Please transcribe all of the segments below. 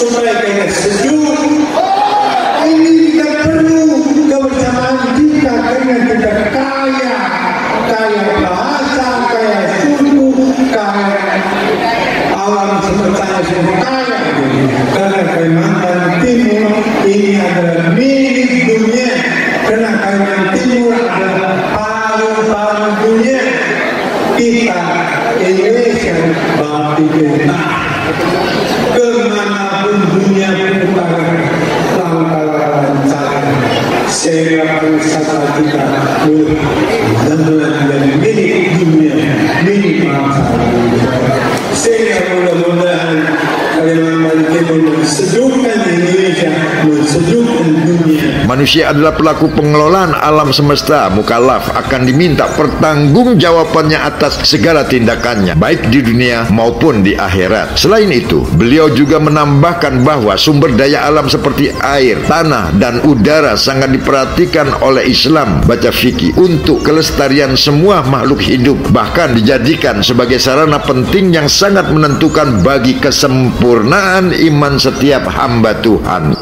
supaya kita sejuk. Ini kita perlu kebersamaan kita karena kita kaya bahasa, kaya suku, kaya alam semesta yang kaya. Karena Kalimantan Timur ini adalah milik dunia. Karena Kalimantan Timur adalah paru-paru dunia. Kita Indonesia bakti kita kemanapun dunia utara lancar segala wisata kita benar-benar menjadi milik dunia, milik bangsa. Sehingga mudah-mudahan Kalimantan Timur mensejukkan Indonesia, mensejukkan dunia. Manusia adalah pelaku pengelolaan alam semesta. Mukallaf akan diminta pertanggungjawabannya atas segala tindakannya, baik di dunia maupun di akhirat. Selain itu, beliau juga menambahkan bahwa sumber daya alam seperti air, tanah, dan udara sangat diperhatikan oleh Islam baca fikih untuk kelestarian semua makhluk hidup, bahkan dijadikan sebagai sarana penting yang sangat menentukan bagi kesempurnaan iman setiap hamba Tuhan.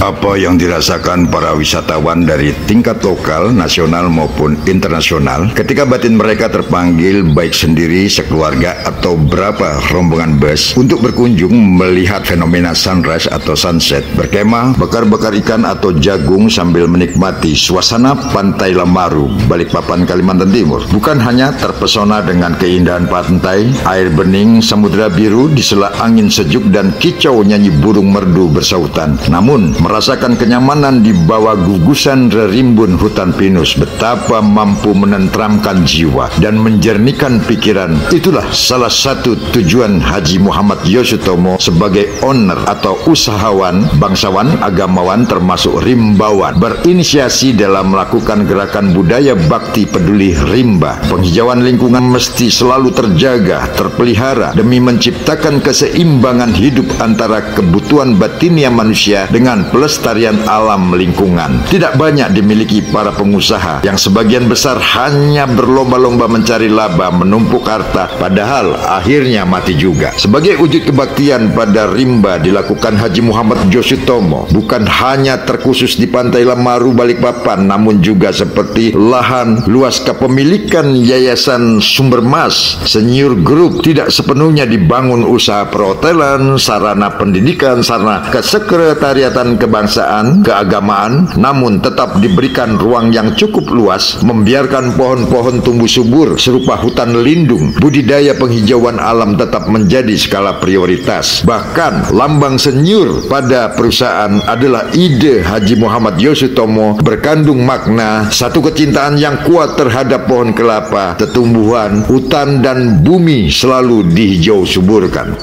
Apa yang dirasakan para wisatawan dari tingkat lokal, nasional maupun internasional ketika batin mereka terpanggil baik sendiri, sekeluarga atau berapa rombongan bus untuk berkunjung melihat fenomena sunrise atau sunset, berkemah, bakar-bakar ikan atau jagung sambil menikmati suasana Pantai Lamaru, Balikpapan, Kalimantan Timur. Bukan hanya terpesona dengan keindahan pantai, air bening, samudera biru di sela angin sejuk dan kicau nyanyi burung merdu bersautan, namun merasakan kenyamanan di bawah gugusan rerimbun hutan pinus. Betapa mampu menenteramkan jiwa dan menjernihkan pikiran. Itulah salah satu tujuan Haji Muhammad Yosutomo sebagai owner atau usahawan, bangsawan, agamawan termasuk rimbawan, berinisiasi dalam melakukan gerakan budaya bakti peduli rimba. Penghijauan lingkungan mesti selalu terjaga, terpelihara demi menciptakan keseimbangan hidup antara kebutuhan batinia manusia dengan pelestarian alam lingkungan. Tidak banyak dimiliki para pengusaha yang sebagian besar hanya berlomba-lomba mencari laba, menumpuk harta, padahal akhirnya mati juga. Sebagai wujud kebaktian pada rimba dilakukan Haji Muhammad Yosutomo bukan hanya terkhusus di Pantai Lamaru, Balikpapan, namun juga seperti lahan luas kepemilikan Yayasan Sumbermas Senyur Group tidak sepenuhnya dibangun usaha perhotelan, sarana pendidikan, sarana kesekretariatan kebangsaan, keagamaan, namun tetap diberikan ruang yang cukup luas, membiarkan pohon-pohon tumbuh subur serupa hutan lindung. Budidaya penghijauan alam tetap menjadi skala prioritas. Bahkan lambang senyur pada perusahaan adalah ide Haji Muhammad Yosutomo, berkandung makna satu kecintaan yang kuat terhadap pohon kelapa, tumbuhan, hutan, dan bumi selalu dihijau suburkan.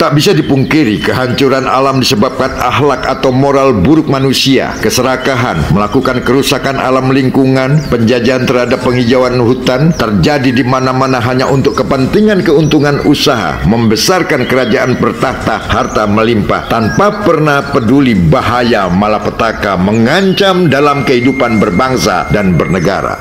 Tak bisa dipungkiri kehancuran alam disebabkan akhlak atau moral buruk manusia, keserakahan, melakukan kerusakan alam lingkungan, penjajahan terhadap penghijauan hutan terjadi di mana-mana hanya untuk kepentingan keuntungan usaha, membesarkan kerajaan bertahta, harta melimpah tanpa pernah peduli bahaya malapetaka mengancam dalam kehidupan berbangsa dan bernegara.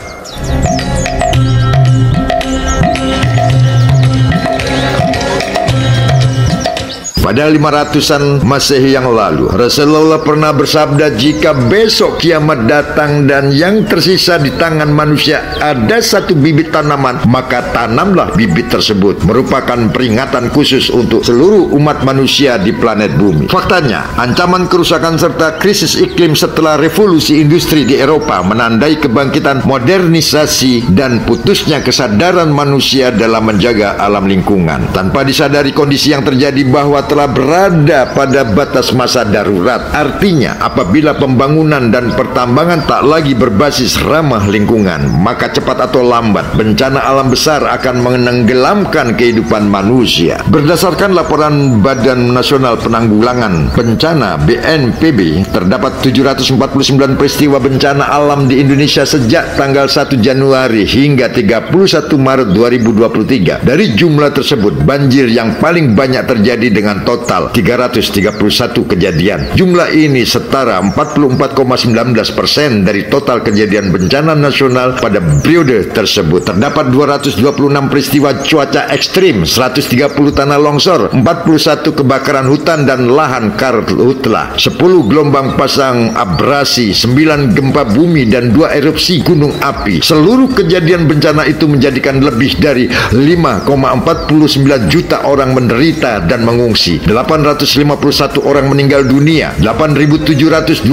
Pada 500-an Masehi yang lalu, Rasulullah pernah bersabda, jika besok kiamat datang dan yang tersisa di tangan manusia ada satu bibit tanaman, maka tanamlah bibit tersebut. Merupakan peringatan khusus untuk seluruh umat manusia di planet bumi. Faktanya, ancaman kerusakan serta krisis iklim setelah revolusi industri di Eropa menandai kebangkitan modernisasi dan putusnya kesadaran manusia dalam menjaga alam lingkungan. Tanpa disadari, kondisi yang terjadi bahwa telah berada pada batas masa darurat. Artinya, apabila pembangunan dan pertambangan tak lagi berbasis ramah lingkungan, maka cepat atau lambat bencana alam besar akan menenggelamkan kehidupan manusia. Berdasarkan laporan Badan Nasional Penanggulangan Bencana BNPB, terdapat 749 peristiwa bencana alam di Indonesia sejak tanggal 1 Januari hingga 31 Maret 2023. Dari jumlah tersebut, banjir yang paling banyak terjadi dengan total 331 kejadian. Jumlah ini setara 44,19% dari total kejadian bencana nasional pada periode tersebut. Terdapat 226 peristiwa cuaca ekstrim, 130 tanah longsor, 41 kebakaran hutan dan lahan karhutla, 10 gelombang pasang abrasi, 9 gempa bumi dan 2 erupsi gunung api. Seluruh kejadian bencana itu menjadikan lebih dari 5,49 juta orang menderita dan mengungsi, 851 orang meninggal dunia, 8.726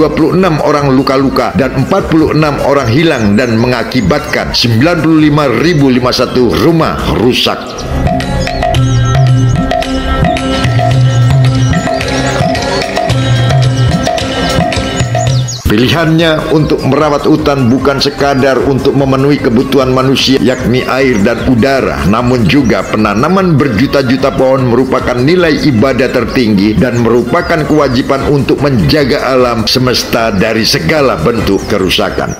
orang luka-luka, dan 46 orang hilang dan mengakibatkan 95.051 rumah rusak. Pilihannya untuk merawat hutan bukan sekadar untuk memenuhi kebutuhan manusia, yakni air dan udara, namun juga penanaman berjuta-juta pohon merupakan nilai ibadah tertinggi dan merupakan kewajiban untuk menjaga alam semesta dari segala bentuk kerusakan.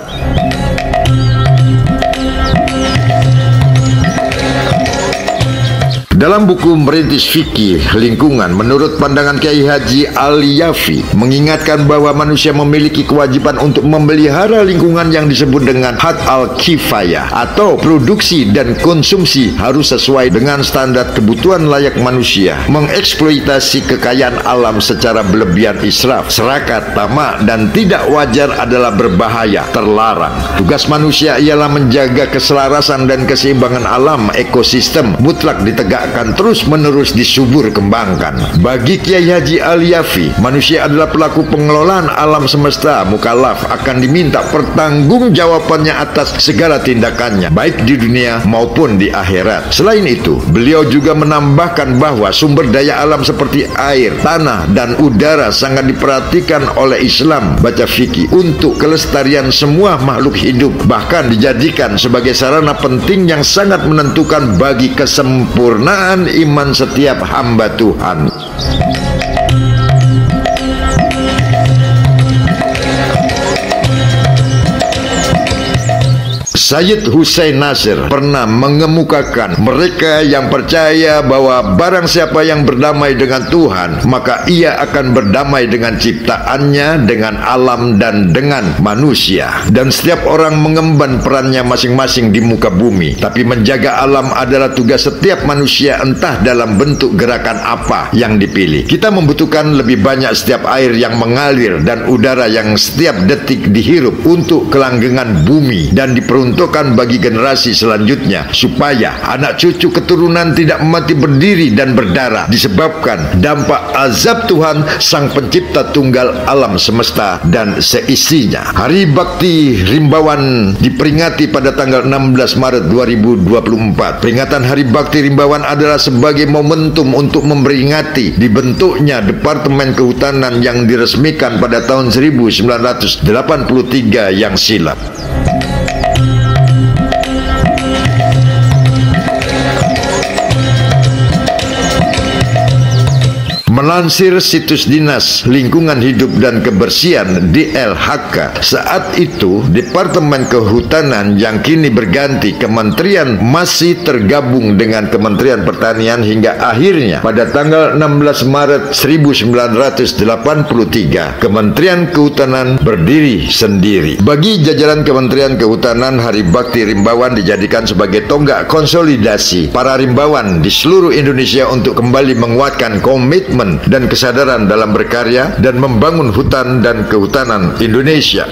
Dalam buku Merintis Fikih Lingkungan, menurut pandangan Kiai Haji Al-Yafi, mengingatkan bahwa manusia memiliki kewajiban untuk memelihara lingkungan yang disebut dengan hak al-kifayah, atau produksi dan konsumsi harus sesuai dengan standar kebutuhan layak manusia. Mengeksploitasi kekayaan alam secara berlebihan, israf, serakah, tamak, dan tidak wajar adalah berbahaya, terlarang. Tugas manusia ialah menjaga keselarasan dan keseimbangan alam ekosistem mutlak ditegakkan akan terus-menerus disubur kembangkan. Bagi Kiai Haji Al-Yafi, manusia adalah pelaku pengelolaan alam semesta, mukallaf akan diminta pertanggungjawabannya atas segala tindakannya, baik di dunia maupun di akhirat. Selain itu, beliau juga menambahkan bahwa sumber daya alam seperti air, tanah, dan udara sangat diperhatikan oleh Islam baca fikih untuk kelestarian semua makhluk hidup, bahkan dijadikan sebagai sarana penting yang sangat menentukan bagi kesempurnaan iman setiap hamba Tuhan. Sayyid Hussein Nasir pernah mengemukakan, mereka yang percaya bahwa barang siapa yang berdamai dengan Tuhan, maka ia akan berdamai dengan ciptaannya, dengan alam, dan dengan manusia. Dan setiap orang mengemban perannya masing-masing di muka bumi. Tapi menjaga alam adalah tugas setiap manusia, entah dalam bentuk gerakan apa yang dipilih. Kita membutuhkan lebih banyak setiap air yang mengalir dan udara yang setiap detik dihirup untuk kelanggengan bumi dan diperuntukkan bagi generasi selanjutnya, supaya anak cucu keturunan tidak mati berdiri dan berdarah disebabkan dampak azab Tuhan Sang Pencipta Tunggal alam semesta dan seisinya. Hari Bakti Rimbawan diperingati pada tanggal 16 Maret 2024. Peringatan Hari Bakti Rimbawan adalah sebagai momentum untuk memperingati dibentuknya Departemen Kehutanan yang diresmikan pada tahun 1983 yang silam. Melansir situs Dinas Lingkungan Hidup dan Kebersihan DLHK, saat itu Departemen Kehutanan yang kini berganti kementerian masih tergabung dengan Kementerian Pertanian hingga akhirnya pada tanggal 16 Maret 1983 Kementerian Kehutanan berdiri sendiri. Bagi jajaran Kementerian Kehutanan, Hari Bakti Rimbawan dijadikan sebagai tonggak konsolidasi para rimbawan di seluruh Indonesia untuk kembali menguatkan komitmen komitmen dan kesadaran dalam berkarya dan membangun hutan dan kehutanan Indonesia.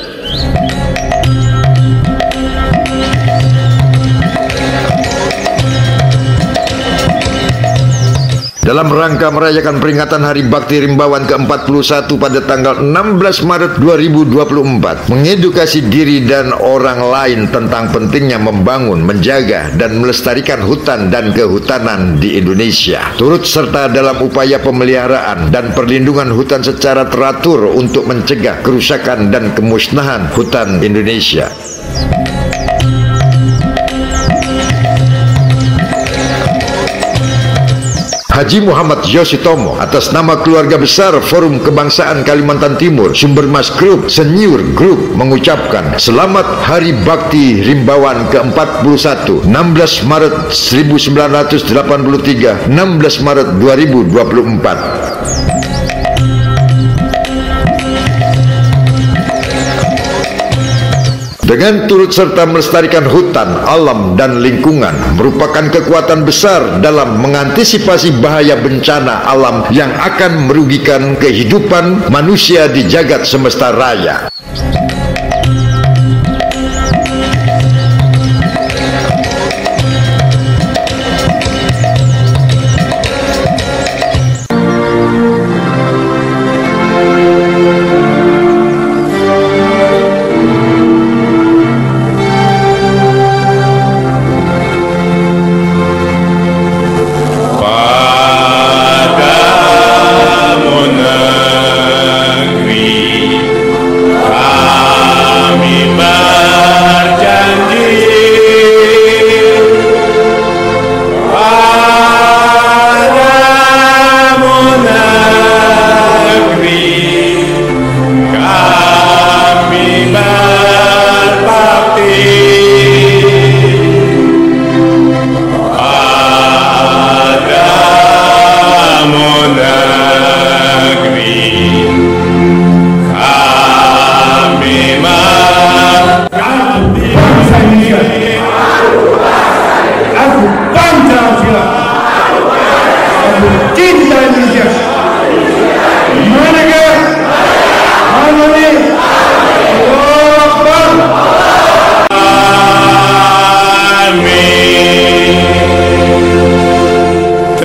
Dalam rangka merayakan peringatan Hari Bakti Rimbawan ke-41 pada tanggal 16 Maret 2024, mengedukasi diri dan orang lain tentang pentingnya membangun, menjaga, dan melestarikan hutan dan kehutanan di Indonesia. Turut serta dalam upaya pemeliharaan dan perlindungan hutan secara teratur untuk mencegah kerusakan dan kemusnahan hutan Indonesia. Haji Muhammad Yoshitomo atas nama keluarga besar Forum Kebangsaan Kalimantan Timur Sumbermas Group Senior Group mengucapkan Selamat Hari Bakti Rimbawan ke-41 16 Maret 1983 16 Maret 2024. Dengan turut serta melestarikan hutan, alam, dan lingkungan merupakan kekuatan besar dalam mengantisipasi bahaya bencana alam yang akan merugikan kehidupan manusia di jagat semesta raya.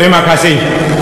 Terima kasih.